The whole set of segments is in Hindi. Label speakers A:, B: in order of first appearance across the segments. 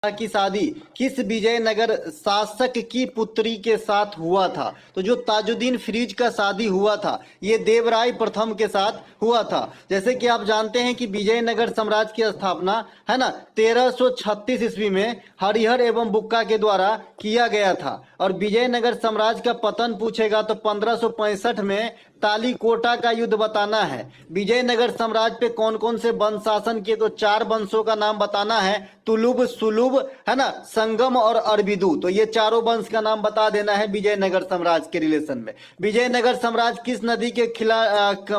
A: की शादी किस विजयनगर शासक की पुत्री के साथ हुआ था? तो जो ताजुद्दीन फिरोज का शादी हुआ था ये देवराय प्रथम के साथ हुआ था। जैसे कि आप जानते हैं कि विजयनगर साम्राज्य की स्थापना है ना 1336 ईस्वी में हरिहर एवं बुक्का के द्वारा किया गया था। और विजयनगर साम्राज्य का पतन पूछेगा तो 1565 में तालीकोटा का युद्ध बताना है। विजयनगर साम्राज्य पे कौन कौन से वंश शासन किए? तो 4 वंशों का नाम बताना है, तुलुब, सुलुब, है ना, संगम और अरबिदु। तो ये चारों वंश का नाम बता देना है विजयनगर साम्राज्य के रिलेशन में। विजयनगर साम्राज्य किस नदी के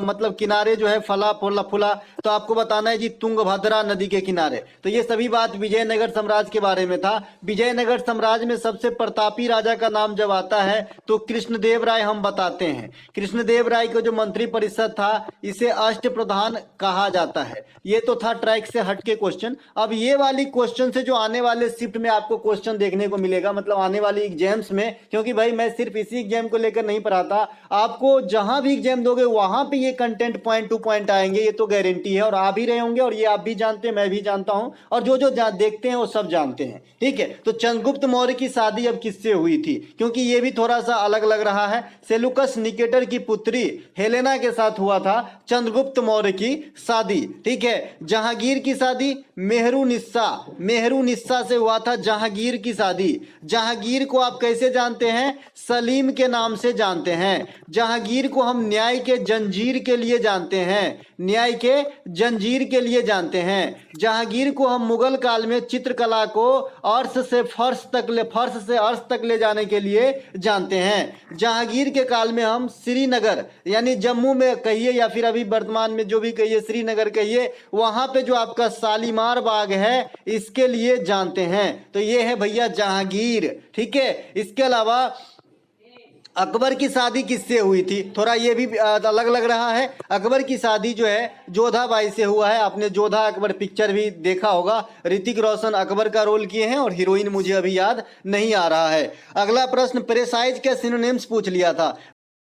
A: मतलब किनारे जो है फला फूला? तो आपको बताना है जी तुंगभद्रा नदी के किनारे। तो ये सभी बात विजयनगर साम्राज्य के बारे में था। विजयनगर साम्राज्य में सबसे प्रतापी राजा का नाम जब आता है तो कृष्णदेव राय हम बताते हैं। कृष्णदेव राय को जो मंत्री परिषद था इसे अष्ट प्रधान कहा जाता है। ये तो था ट्रैक से हटके क्वेश्चन। अब ये वाली क्वेश्चन से जो आने वाले शिफ्ट में आपको क्वेश्चन देखने को मिलेगा, मतलब आने वाली एग्जाम्स में, क्योंकि भाई मैं सिर्फ इसी एग्जाम को लेकर नहीं पढ़ाता, आपको जहां भी एग्जाम दोगे वहां पे ये कंटेंट पॉइंट टू पॉइंट आएंगे, ये तो गारंटी है। और आ भी रहे होंगे और ये आप भी जानते हैं, मैं भी जानता हूं, और जो जो देखते हैं वो सब जानते हैं। ठीक है, तो चंद्रगुप्त मौर्य की शादी अब किससे हुई थी? क्योंकि ये भी थोड़ा सा अलग लग रहा है। सेलुकस निकेटर की पुत्री हेलेना के साथ हुआ था चंद्रगुप्त मौर्य की शादी। ठीक है, जहांगीर की शादी मेहरुनिस्सा से हुआ था जहांगीर की शादी। जहांगीर को आप कैसे जानते हैं? सलीम के नाम से जानते हैं। जहांगीर को हम न्याय के जंजीर के लिए जानते हैं, न्याय के जंजीर के लिए जानते हैं। जहांगीर को हम मुगल काल में चित्रकला को अर्श से फर्श से अर्श तक ले जाने के लिए जानते हैं। जहांगीर के काल में हम श्रीनगर यानी जम्मू में कहिए या फिर अभी वर्तमान में जो भी कहिए श्रीनगर कहिए, वहां पे जो आपका शालीमार बाग है इसके लिए जानते हैं। तो ये है भैया जहांगीर। ठीक है, इसके अलावा अकबर की शादी किससे हुई थी? थोड़ा ये भी अलग लग रहा है। अकबर की शादी जो है जोधाबाई से हुआ है। आपने जोधा अकबर पिक्चर भी देखा होगा, ऋतिक रोशन अकबर का रोल किए हैं और हीरोइन मुझे अभी याद नहीं आ रहा है। अगला प्रश्न, प्रेसाइज का सिनोनिम्स पूछ लिया था।